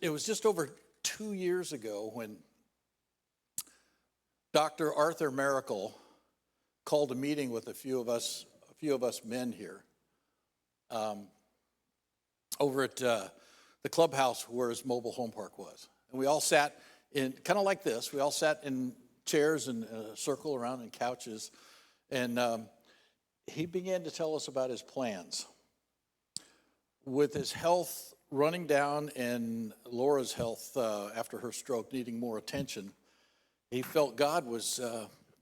It was just over 2 years ago when Dr. Arthur Miracle called a meeting with a few of us men here over at the clubhouse where his mobile home park was. And we all sat in, kind of like this, we all sat in chairs in a circle around in couches. And he began to tell us about his plans. With his health running down and Laura's health after her stroke needing more attention, he felt God was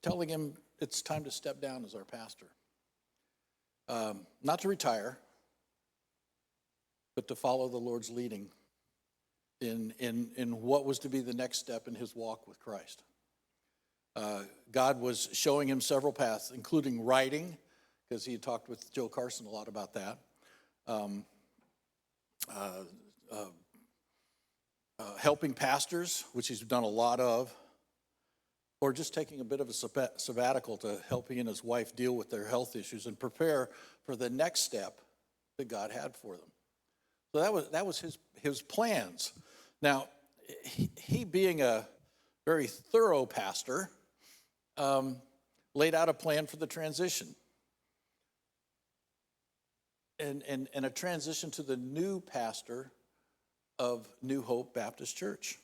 telling him it's time to step down as our pastor. Not to retire, but to follow the Lord's leading in what was to be the next step in his walk with Christ. God was showing him several paths, including writing, because he had talked with Joe Carson a lot about that. Helping pastors, which he's done a lot of, or just taking a bit of a sabbatical to help he and his wife deal with their health issues and prepare for the next step that God had for them. So that was his plans. Now, he being a very thorough pastor, laid out a plan for the transition. And a transition to the new pastor of New Hope Baptist Church.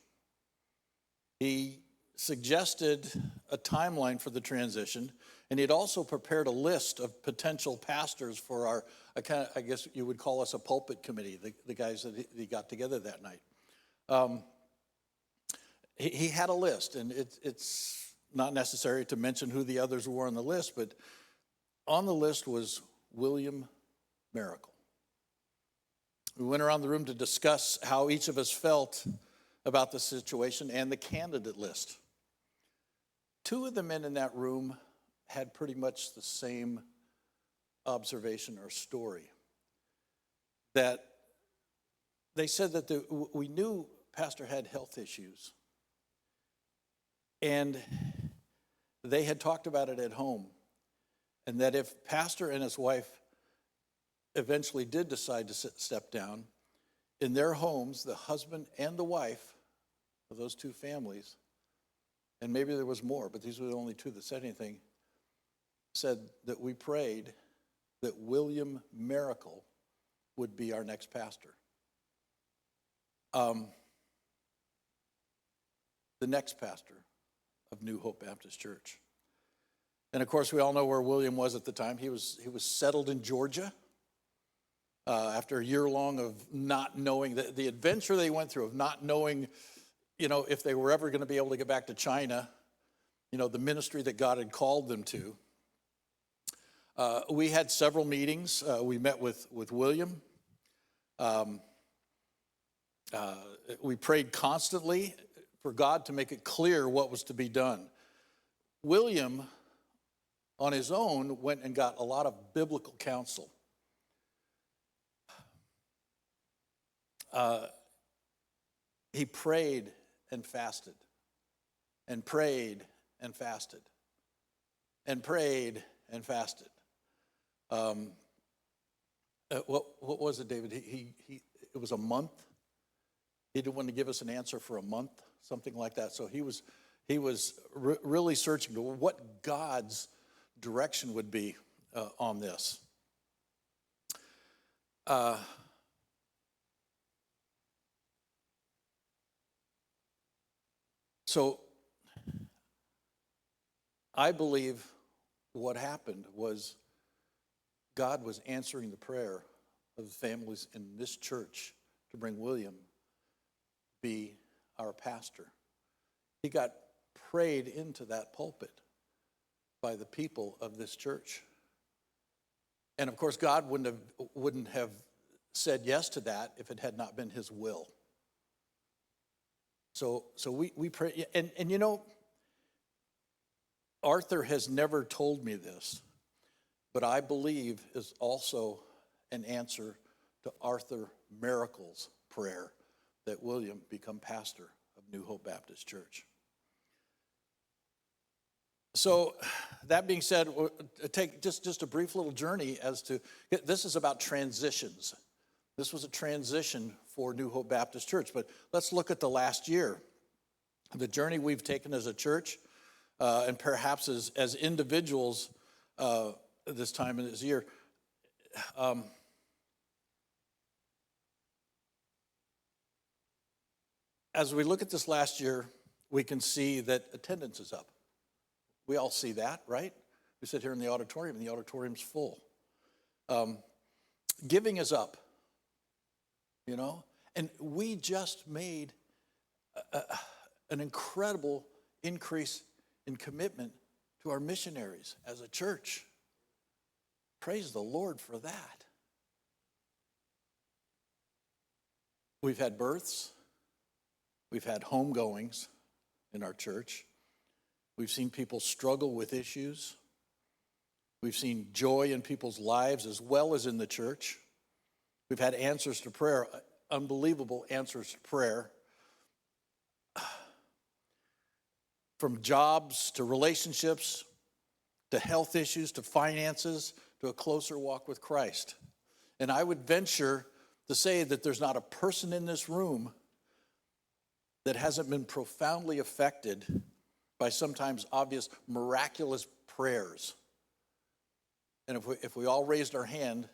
He suggested a timeline for the transition, and he'd also prepared a list of potential pastors for our, I guess you would call us a pulpit committee, the guys that he got together that night. He had a list, and it's not necessary to mention who the others were on the list, but on the list was William Miracle. We went around the room to discuss how each of us felt about the situation and the candidate list. Two of the men in that room had pretty much the same observation or story. That they said that we knew Pastor had health issues, and they had talked about it at home, and that if Pastor and his wife eventually did decide to step down, in their homes, the husband and the wife of those two families, and maybe there was more, but these were the only two that said anything, said that we prayed that William Miracle would be our next pastor. The next pastor of New Hope Baptist Church. And of course, we all know where William was at the time. He was settled in Georgia. After a year long of not knowing, the adventure they went through of not knowing, if they were ever going to be able to get back to China, the ministry that God had called them to. We had several meetings. We met with William. We prayed constantly for God to make it clear what was to be done. William, on his own, went and got a lot of biblical counsel. He prayed and fasted, and prayed and fasted, and prayed and fasted. What was it, David? It was a month. He didn't want to give us an answer for a month, something like that. So he was really searching to what God's direction would be on this. So I believe what happened was God was answering the prayer of the families in this church to bring William be our pastor. He got prayed into that pulpit by the people of this church. And of course, God wouldn't have said yes to that if it had not been his will. So we pray, and Arthur has never told me this, but I believe is also an answer to Arthur Miracle's prayer that William become pastor of New Hope Baptist Church. So that being said, we'll take just a brief little journey as to, this is about transitions. This was a transition for New Hope Baptist Church. But let's look at the last year. The journey we've taken as a church, and perhaps as individuals this time in this year. As we look at this last year, we can see that attendance is up. We all see that, right? We sit here in the auditorium, and the auditorium's full. Giving is up, you know? And we just made an incredible increase in commitment to our missionaries as a church. Praise the Lord for that. We've had births. We've had homegoings in our church. We've seen people struggle with issues. We've seen joy in people's lives as well as in the church. We've had answers to prayer, unbelievable answers to prayer. From jobs to relationships to health issues to finances to a closer walk with Christ. And I would venture to say that there's not a person in this room that hasn't been profoundly affected by sometimes obvious miraculous prayers. And if we all raised our hand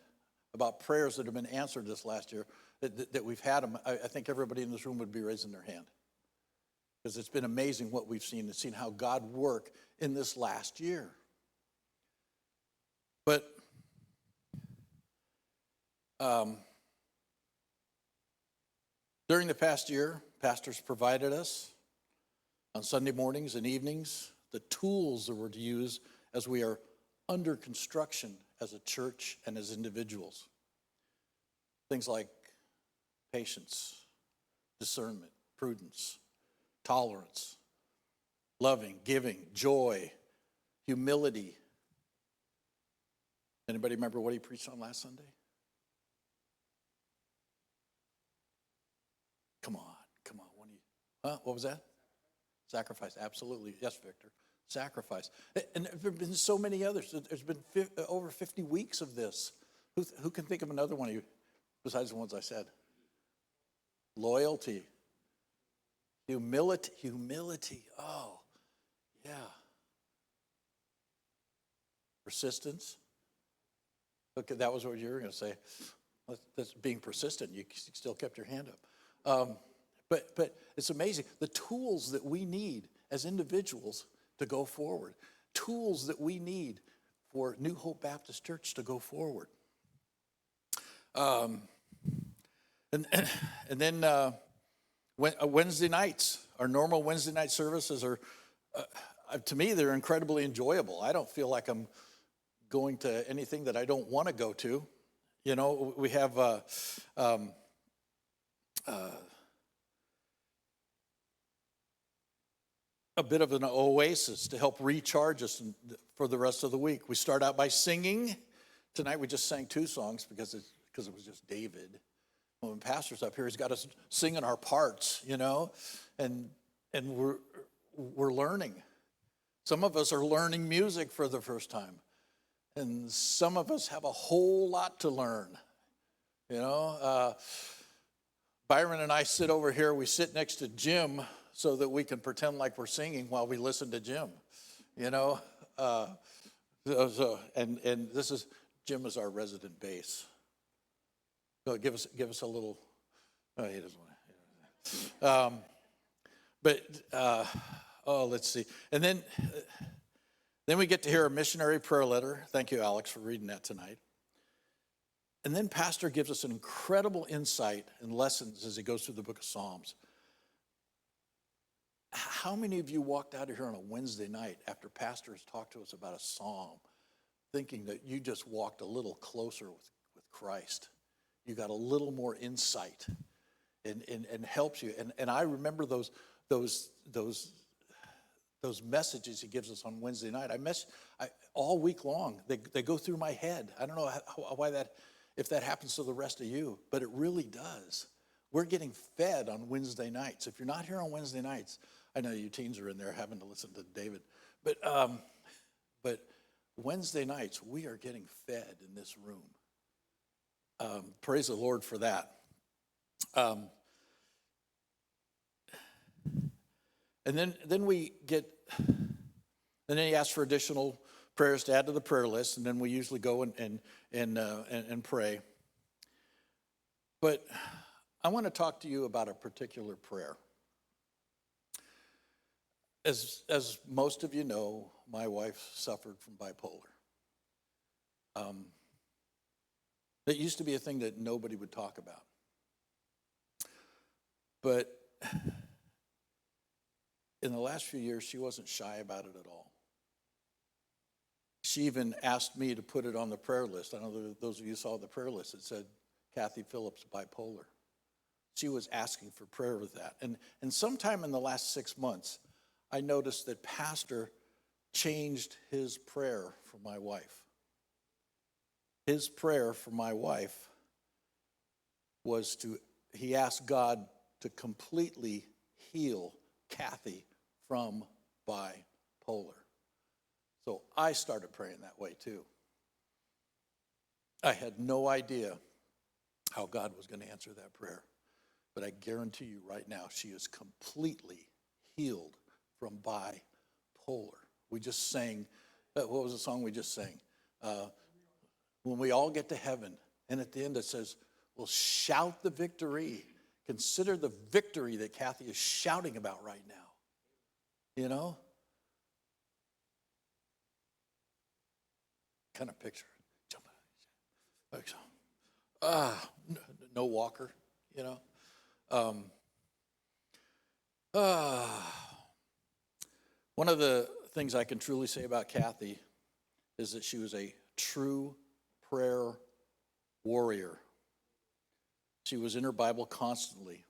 about prayers that have been answered this last year, that we've had them, I think everybody in this room would be raising their hand. Because it's been amazing what we've seen and seen how God work in this last year. But during the past year, pastors provided us on Sunday mornings and evenings the tools that we're to use as we are under construction as a church and as individuals. Things like patience, discernment, prudence, tolerance, loving, giving, joy, humility. Anybody remember what he preached on last Sunday? Come on. What was that? Sacrifice, absolutely. Yes, Victor. Sacrifice. And there have been so many others. There's been over 50 weeks of this. Who can think of another one of you besides the ones I said? Loyalty. Humility. Oh, yeah. Persistence. Okay, that was what you were going to say. That's being persistent. You still kept your hand up. But it's amazing. The tools that we need as individuals to go forward. Tools that we need for New Hope Baptist Church to go forward. And then Wednesday nights, our normal Wednesday night services are, to me, they're incredibly enjoyable. I don't feel like I'm going to anything that I don't want to go to. You know, we have a bit of an oasis to help recharge us for the rest of the week. We start out by singing. Tonight we just sang 2 songs because it was just David. When pastor's up here, he's got us singing our parts, you know, and we're learning. Some of us are learning music for the first time, and some of us have a whole lot to learn. You know, Byron and I sit over here. We sit next to Jim so that we can pretend like we're singing while we listen to Jim. You know, and this is Jim is our resident bass. So give us a little. Oh, he doesn't want to. Let's see. And then we get to hear a missionary prayer letter. Thank you, Alex, for reading that tonight. And then Pastor gives us an incredible insight and lessons as he goes through the book of Psalms. How many of you walked out of here on a Wednesday night after Pastor has talked to us about a psalm, thinking that you just walked a little closer with Christ? You got a little more insight and helps you. And I remember those messages he gives us on Wednesday night. All week long. They go through my head. I don't know if that happens to the rest of you, but it really does. We're getting fed on Wednesday nights. If you're not here on Wednesday nights, I know you teens are in there having to listen to David, but Wednesday nights we are getting fed in this room. Praise the Lord for that. And then we get, and then he asks for additional prayers to add to the prayer list, and then we usually go and pray. But I want to talk to you about a particular prayer. As most of you know, my wife suffered from bipolar. It used to be a thing that nobody would talk about. But in the last few years, she wasn't shy about it at all. She even asked me to put it on the prayer list. I know those of you saw the prayer list. It said, Kathy Phillips, bipolar. She was asking for prayer with that. And sometime in the last 6 months, I noticed that Pastor changed his prayer for my wife. His prayer for my wife was he asked God to completely heal Kathy from bipolar. So I started praying that way too. I had no idea how God was going to answer that prayer. But I guarantee you right now, she is completely healed from bipolar. We just sang, what was the song we just sang? When we all get to heaven, and at the end it says, well, shout the victory. Consider the victory that Kathy is shouting about right now. You know? Kind of picture. Jumping. Like so. No walker, you know? One of the things I can truly say about Kathy is that she was a true prayer warrior. She was in her Bible constantly.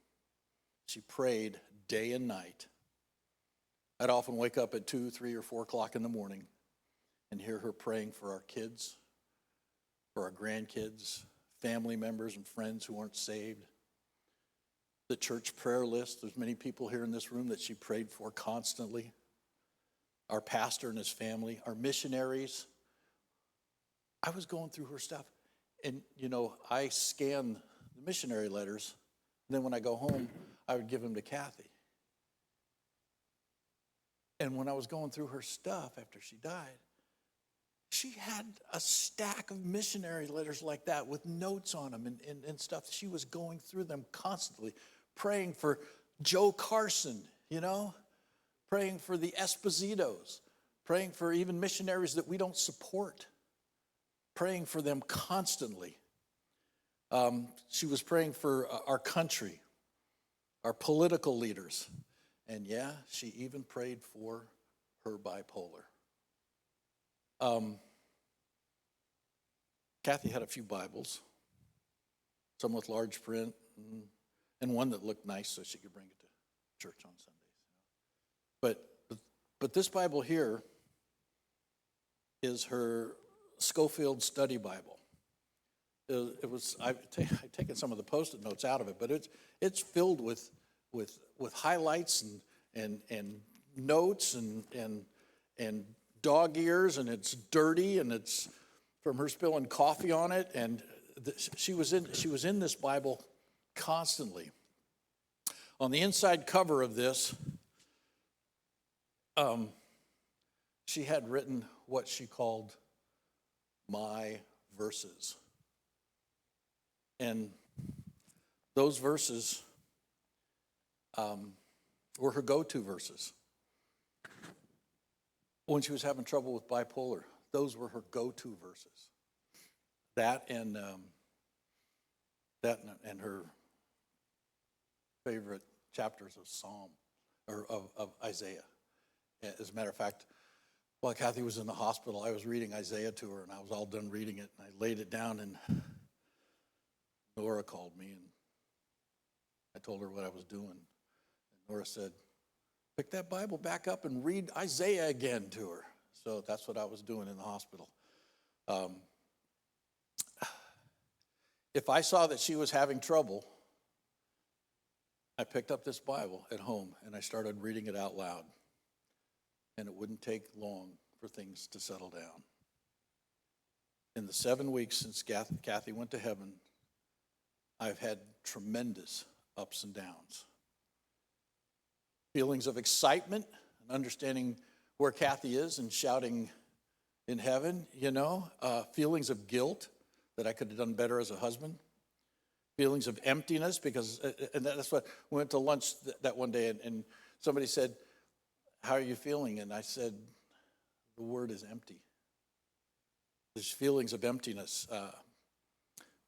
She prayed day and night. I'd often wake up at 2, 3, or 4 o'clock in the morning and hear her praying for our kids, for our grandkids, family members and friends who weren't saved. The church prayer list, there's many people here in this room that she prayed for constantly. Our pastor and his family, our missionaries. I was going through her stuff. And, you know, I scanned the missionary letters. And then when I go home, I would give them to Kathy. And when I was going through her stuff after she died, she had a stack of missionary letters like that with notes on them and stuff. She was going through them constantly, praying for Joe Carson, you know, praying for the Espositos, praying for even missionaries that we don't support, praying for them constantly. She was praying for our country, our political leaders. And yeah, she even prayed for her bipolar. Kathy had a few Bibles, some with large print, and one that looked nice so she could bring it to church on Sundays. But this Bible here is her Schofield Study Bible. I've taken some of the Post-it notes out of it, but it's filled with highlights and notes and dog ears, and it's dirty, and it's from her spilling coffee on it. And she was in this Bible constantly. On the inside cover of this, she had written what she called my verses. And those verses were her go-to verses. When she was having trouble with bipolar, those were her go-to verses. That and her favorite chapters of Psalm or of Isaiah. As a matter of fact, while Kathy was in the hospital, I was reading Isaiah to her, and I was all done reading it, and I laid it down, and Nora called me, and I told her what I was doing. And Nora said, pick that Bible back up and read Isaiah again to her. So that's what I was doing in the hospital. If I saw that she was having trouble, I picked up this Bible at home, and I started reading it out loud. And it wouldn't take long for things to settle down. In the 7 weeks since Kathy went to heaven, I've had tremendous ups and downs. Feelings of excitement and understanding where Kathy is and shouting in heaven, feelings of guilt that I could have done better as a husband, feelings of emptiness because, and that's what, we went to lunch that one day and somebody said, how are you feeling? And I said, the word is empty. There's feelings of emptiness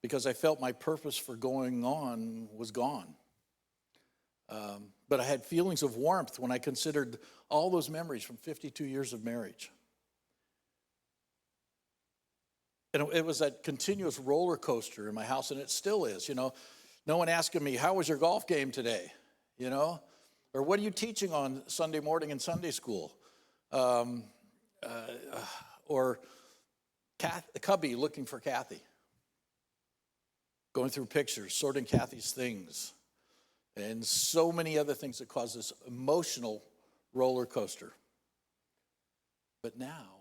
because I felt my purpose for going on was gone. But I had feelings of warmth when I considered all those memories from 52 years of marriage. And it was that continuous roller coaster in my house, and it still is, No one asking me, how was your golf game today? Or what are you teaching on Sunday morning in Sunday school? Or Cubby looking for Kathy. Going through pictures, sorting Kathy's things. And so many other things that cause this emotional roller coaster. But now,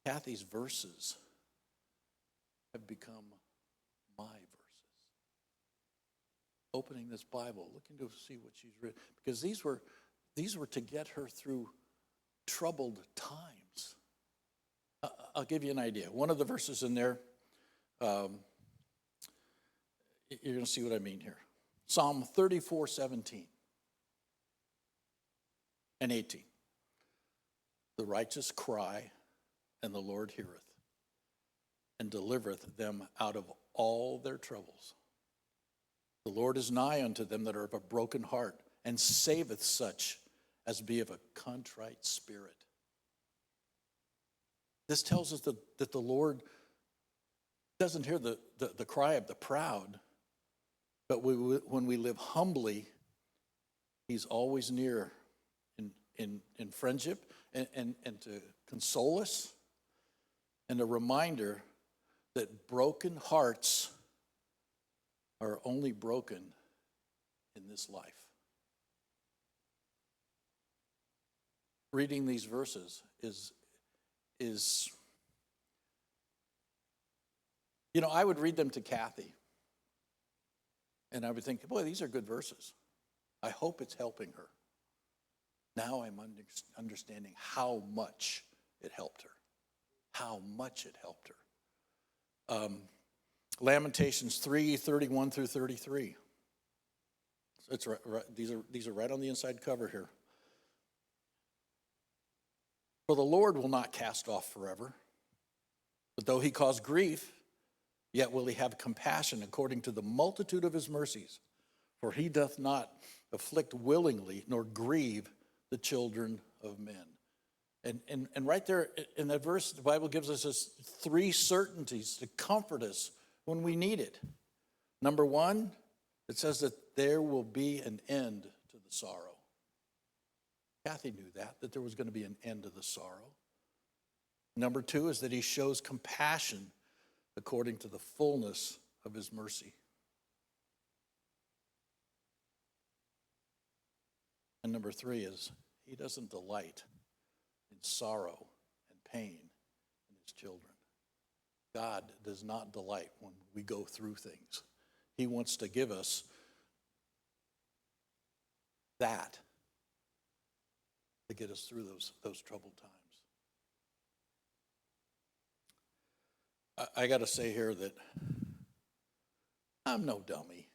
Kathy's verses have become my verses. Opening this Bible, looking to see what she's written, because these were to get her through troubled times. I'll give you an idea. One of the verses in there, you're going to see what I mean here. Psalm 34:17 and 18. The righteous cry, and the Lord heareth, and delivereth them out of all their troubles. The Lord is nigh unto them that are of a broken heart, and saveth such as be of a contrite spirit. This tells us that the Lord doesn't hear the cry of the proud, but when we live humbly, he's always near in friendship and to console us, and a reminder that broken hearts are only broken in this life. Reading these verses is I would read them to Kathy, and I would think, boy, these are good verses. I hope it's helping her. Now I'm understanding how much it helped her. How much it helped her. Lamentations 3:31 through 33. It's right, these are right on the inside cover here. For the Lord will not cast off forever, but though he cause grief, yet will he have compassion according to the multitude of his mercies. For he doth not afflict willingly, nor grieve the children of men. And right there in that verse, the Bible gives us this three certainties to comfort us when we need it. Number one, it says that there will be an end to the sorrow. Kathy knew that there was going to be an end to the sorrow. Number two is that he shows compassion according to the fullness of his mercy. And number three is he doesn't delight in sorrow and pain in his children. God does not delight when we go through things. He wants to give us that to get us through those troubled times. I got to say here that I'm no dummy.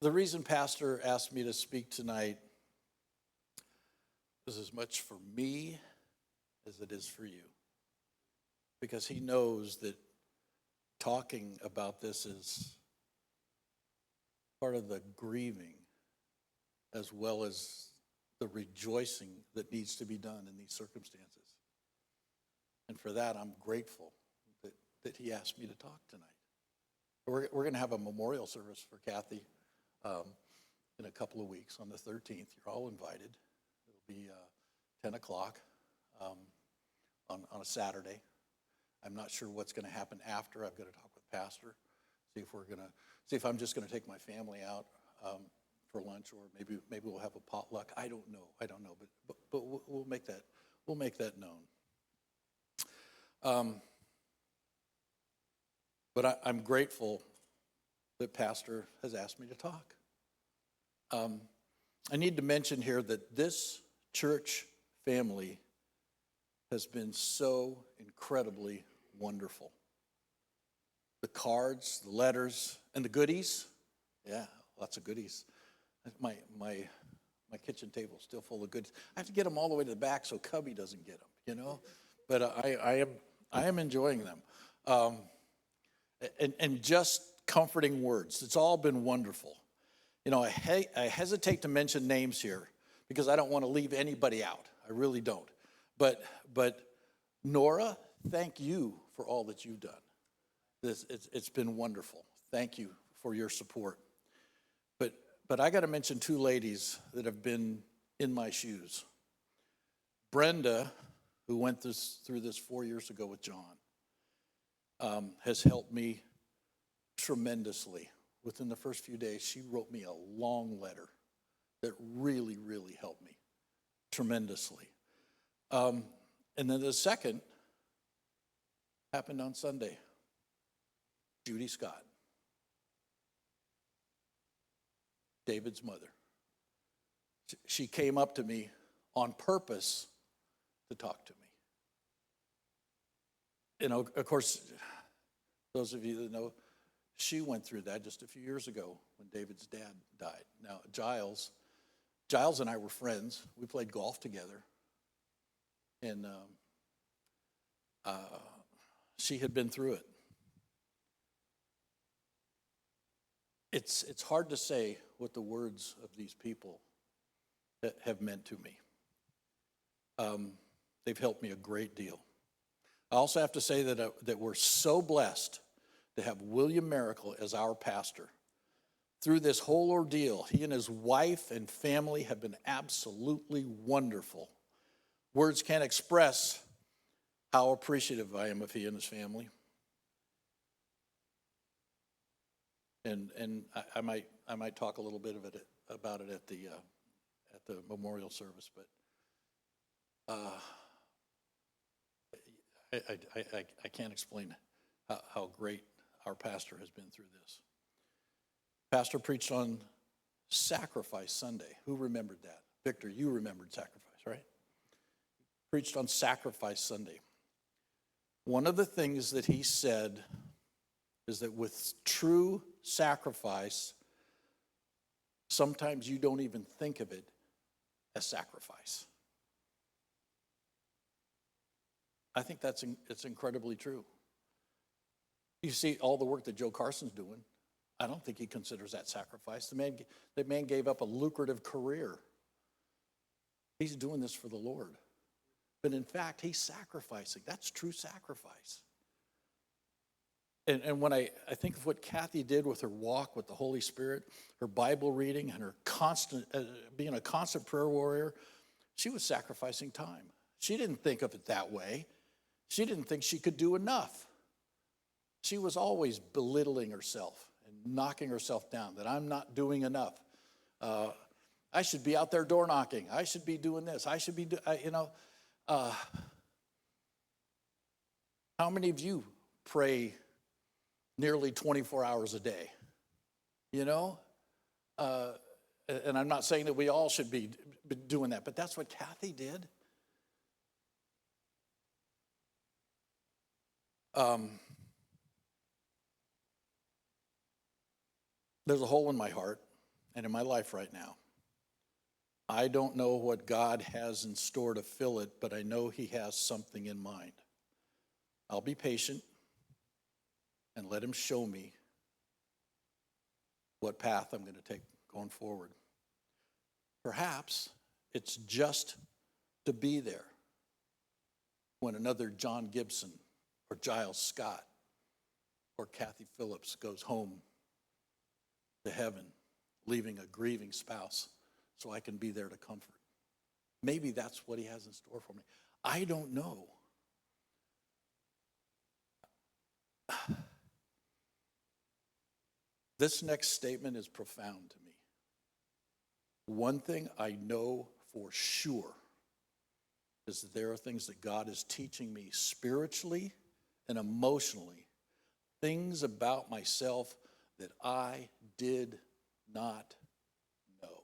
The reason Pastor asked me to speak tonight is as much for me as it is for you. Because he knows that talking about this is part of the grieving as well as the rejoicing that needs to be done in these circumstances. And for that, I'm grateful that he asked me to talk tonight. We're going to have a memorial service for Kathy in a couple of weeks on the 13th. You're all invited. It'll be 10 o'clock on a Saturday. I'm not sure what's going to happen after. I've got to talk with Pastor, see if I'm just going to take my family out for lunch, or maybe we'll have a potluck. I don't know, but we'll make that known. But I'm grateful that Pastor has asked me to talk. I need to mention here that this church family has been so incredibly wonderful. The cards, the letters, and the goodies. Yeah, lots of goodies. My kitchen table's still full of goodies. I have to get them all the way to the back so Cubby doesn't get them, But I am enjoying them. And just comforting words. It's all been wonderful. I hesitate to mention names here because I don't want to leave anybody out. I really don't. But Nora, thank you for all that you've done. It's been wonderful. Thank you for your support. But I got to mention two ladies that have been in my shoes. Brenda, who went through this 4 years ago with John, has helped me tremendously. Within the first few days, she wrote me a long letter that really, really helped me tremendously. And then the second happened on Sunday. Judy Scott, David's mother. She came up to me on purpose to talk to me. Of course, those of you that know, she went through that just a few years ago when David's dad died. Now, Giles and I were friends. We played golf together. And she had been through it. It's hard to say what the words of these people have meant to me. They've helped me a great deal. I also have to say that we're so blessed to have William Miracle as our pastor. Through this whole ordeal, he and his wife and family have been absolutely wonderful. Words can't express how appreciative I am of he and his family. And I might talk a little bit about it at the memorial service, but I can't explain how great our pastor has been through this. Pastor preached on Sacrifice Sunday. Who remembered that? Victor, you remembered sacrifice, right? Preached on Sacrifice Sunday. One of the things that he said is that with true sacrifice, sometimes you don't even think of it as sacrifice. I think it's incredibly true. You see all the work that Joe Carson's doing. I don't think he considers that sacrifice. The man gave up a lucrative career. He's doing this for the Lord. But in fact, he's sacrificing. That's true sacrifice. And when I think of what Kathy did with her walk with the Holy Spirit, her Bible reading, and her being a constant prayer warrior, she was sacrificing time. She didn't think of it that way. She didn't think she could do enough. She was always belittling herself and knocking herself down, that I'm not doing enough. I should be out there door knocking. I should be doing this. I should be, how many of you pray nearly 24 hours a day? And I'm not saying that we all should be doing that, but that's what Kathy did. There's a hole in my heart and in my life right now. I don't know what God has in store to fill it, but I know he has something in mind. I'll be patient and let him show me what path I'm going to take going forward. Perhaps it's just to be there when another John Gibson or Giles Scott or Kathy Phillips goes home to heaven, leaving a grieving spouse, so I can be there to comfort. Maybe that's what he has in store for me. I don't know. This next statement is profound to me. One thing I know for sure is that there are things that God is teaching me spiritually and emotionally things about myself that I did not know.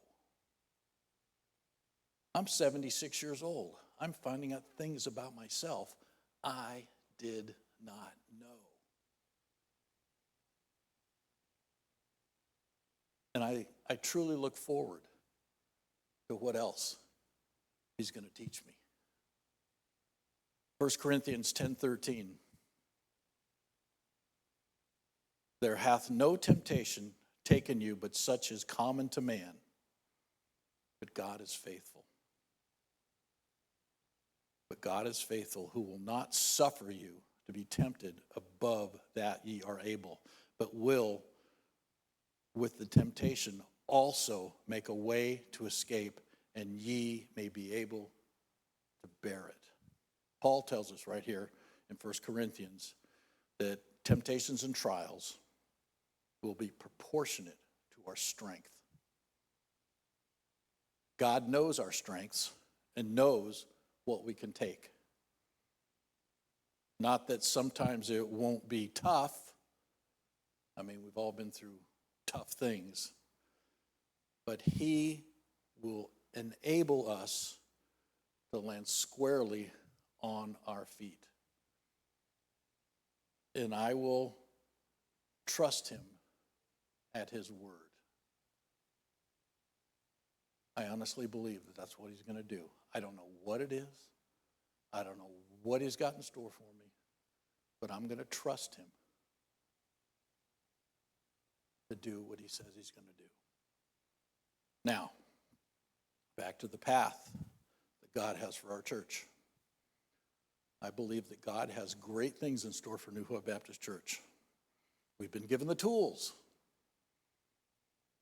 I'm 76 years old. I'm finding out things about myself I did not know. And I truly look forward to what else he's going to teach me. 1 Corinthians 10:13. There hath no temptation taken you, but such is common to man. But God is faithful. But God is faithful, who will not suffer you to be tempted above that ye are able, but will, with the temptation, also make a way to escape, and ye may be able to bear it. Paul tells us right here in 1 Corinthians that temptations and trials will be proportionate to our strength. God knows our strengths and knows what we can take. Not that sometimes it won't be tough. I mean, we've all been through tough things. But he will enable us to land squarely on our feet. And I will trust him at his word. I honestly believe that that's what he's going to do. I don't know what it is. I don't know what he's got in store for me. But I'm going to trust him to do what he says he's going to do. Now, back to the path that God has for our church. I believe that God has great things in store for New Hope Baptist Church. We've been given the tools.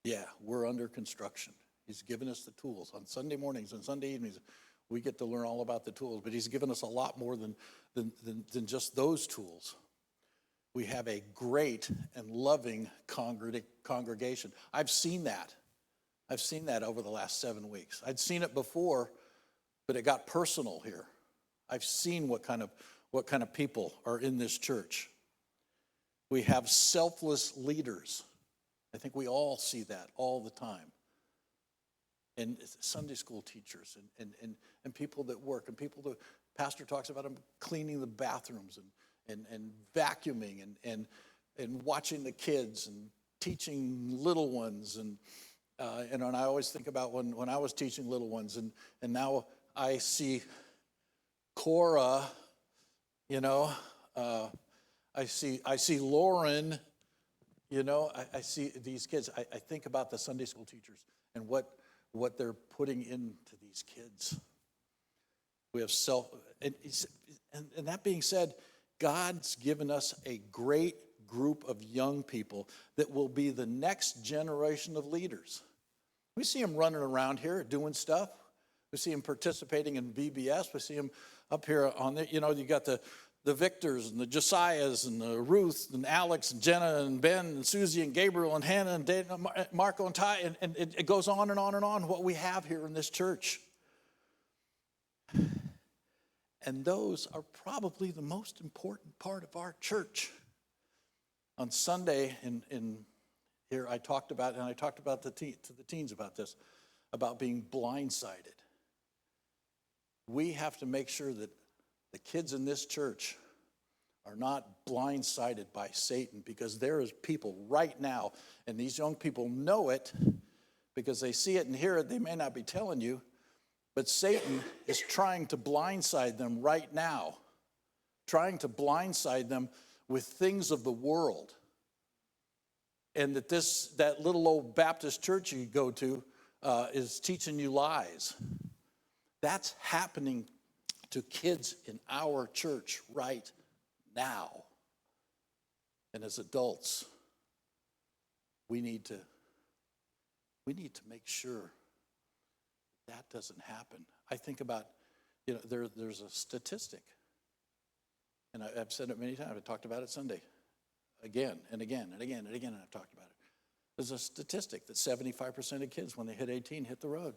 Yeah, we're under construction. He's given us the tools. On Sunday mornings and Sunday evenings, we get to learn all about the tools, but he's given us a lot more than just those tools. We have a great and loving congregation. I've seen that. I've seen that over the last 7 weeks. I'd seen it before, but it got personal here. I've seen what kind of people are in this church. We have selfless leaders. I think we all see that all the time. And Sunday school teachers and people that work, and people that pastor talks about them cleaning the bathrooms and vacuuming and watching the kids and teaching little ones. And I always think about when I was teaching little ones, and now I see Cora, I see Lauren, I see these kids. I think about the Sunday school teachers and what they're putting into these kids. We have and that being said, God's given us a great group of young people that will be the next generation of leaders. We see them running around here doing stuff. We see them participating in VBS. We see them up here on the, you got the Victors and the Josiahs and the Ruth and Alex and Jenna and Ben and Susie and Gabriel and Hannah and Dave and Marco and Ty, and it goes on and on and on, what we have here in this church. And those are probably the most important part of our church. On Sunday in here, I talked about to the teens about this, about being blindsided. We have to make sure that the kids in this church are not blindsided by Satan, because there is people right now, and these young people know it because they see it and hear it. They may not be telling you, but Satan is trying to blindside them right now, trying to blindside them with things of the world. And that little old Baptist church you go to is teaching you lies. That's happening to kids in our church right now. And as adults, we need to make sure that doesn't happen. I think about, there's a statistic, and I've said it many times. I talked about it Sunday, again and again and again and again, and I've talked about it. There's a statistic that 75% of kids, when they hit 18, hit the road.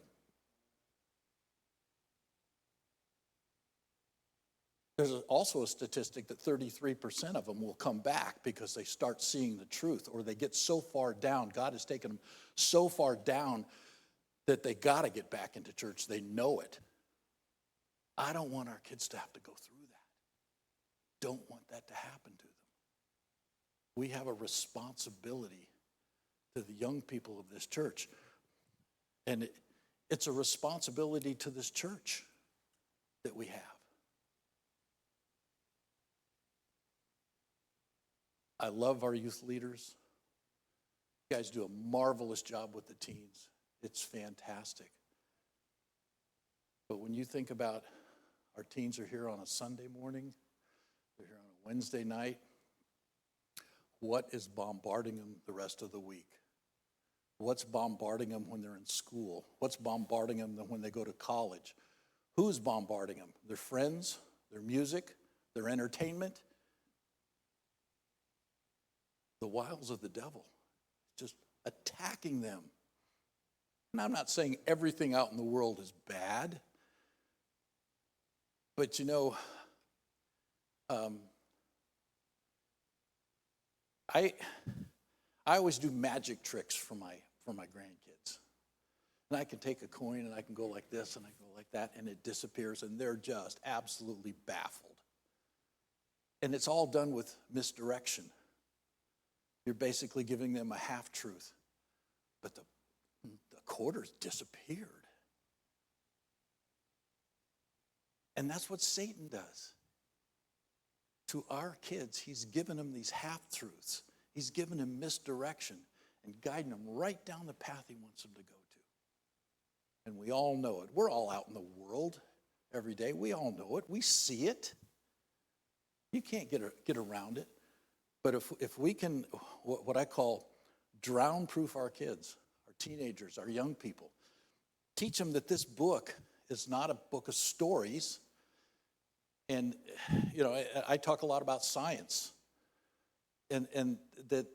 There's also a statistic that 33% of them will come back because they start seeing the truth, or they get so far down. God has taken them so far down that they got to get back into church. They know it. I don't want our kids to have to go through that. Don't want that to happen to them. We have a responsibility to the young people of this church. And it's a responsibility to this church that we have. I love our youth leaders. You guys do a marvelous job with the teens. It's fantastic. But when you think about our teens are here on a Sunday morning, they're here on a Wednesday night, what is bombarding them the rest of the week? What's bombarding them when they're in school? What's bombarding them when they go to college? Who's bombarding them? Their friends, their music, their entertainment? The wiles of the devil, just attacking them. And I'm not saying everything out in the world is bad, but I always do magic tricks for my grandkids. And I can take a coin and I can go like this and I go like that, and it disappears, and they're just absolutely baffled. And it's all done with misdirection. You're basically giving them a half-truth. But the quarters disappeared. And that's what Satan does. To our kids, he's given them these half-truths. He's given them misdirection and guiding them right down the path he wants them to go to. And we all know it. We're all out in the world every day. We all know it. We see it. You can't get around it. But if we can, what I call drown-proof our kids, our teenagers, our young people, teach them that this book is not a book of stories. And, I talk a lot about science. And that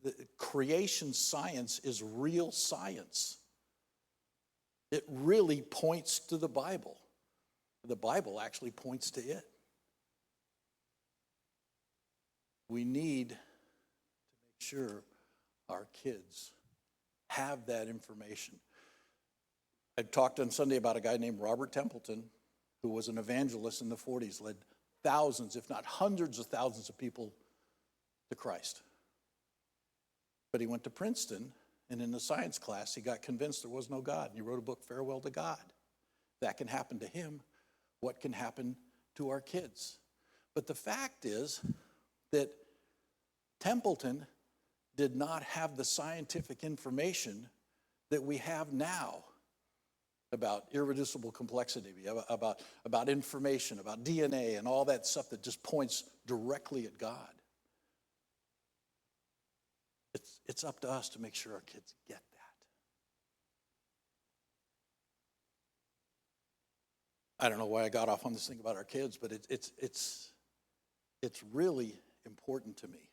the creation science is real science. It really points to the Bible. The Bible actually points to it. We need to make sure our kids have that information. I talked on Sunday about a guy named Robert Templeton, who was an evangelist in the 40s, led thousands, if not hundreds of thousands of people to Christ. But he went to Princeton, and in the science class, he got convinced there was no God, and he wrote a book, Farewell to God. That can happen to him. What can happen to our kids? But the fact is that Templeton did not have the scientific information that we have now about irreducible complexity, about information, about DNA, and all that stuff that just points directly at God. It's up to us to make sure our kids get that. I don't know why I got off on this thing about our kids, but it's really important to me.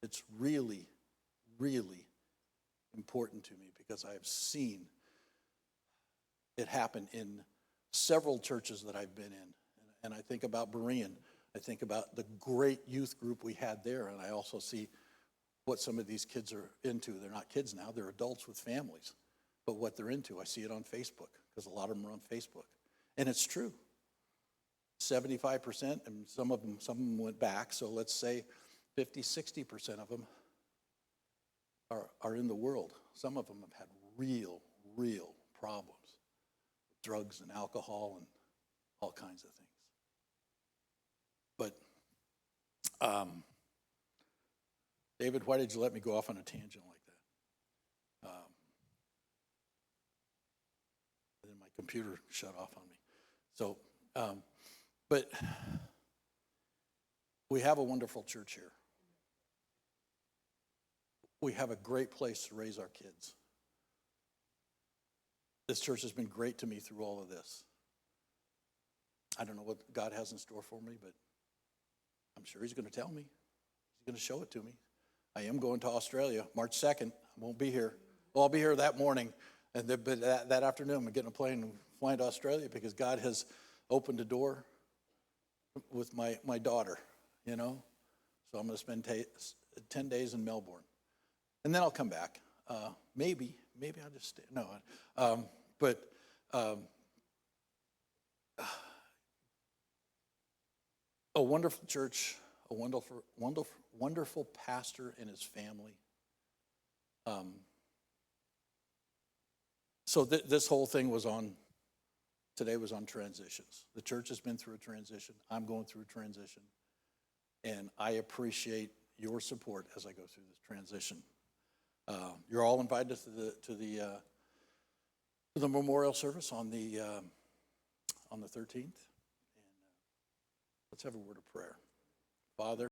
It's really, really important to me because I have seen it happen in several churches that I've been in. And I think about Berean. I think about the great youth group we had there, and I also see what some of these kids are into. They're not kids now, they're adults with families. But what they're into, I see it on Facebook, because a lot of them are on Facebook. And it's true. 75%, and some of them went back, so let's say 50, 60% of them are in the world. Some of them have had real problems with drugs and alcohol and all kinds of things. But David, why did you let me go off on a tangent like that? And then my computer shut off on me. So, but we have a wonderful church here. We have a great place to raise our kids. This church has been great to me through all of this. I don't know what God has in store for me, but I'm sure he's going to tell me. He's going to show it to me. I am going to Australia March 2nd. I won't be here. Well, I'll be here that morning. But that afternoon, I'm getting a plane and flying to Australia because God has opened a door with my daughter, you know. So I'm going to spend 10 days in Melbourne. And then I'll come back. Maybe I'll just stay. No, but a wonderful church, a wonderful pastor and his family. So this whole thing today was on transitions. The church has been through a transition. I'm going through a transition. And I appreciate your support as I go through this transition. You're all invited to the memorial service on the 13th. And let's have a word of prayer. Father.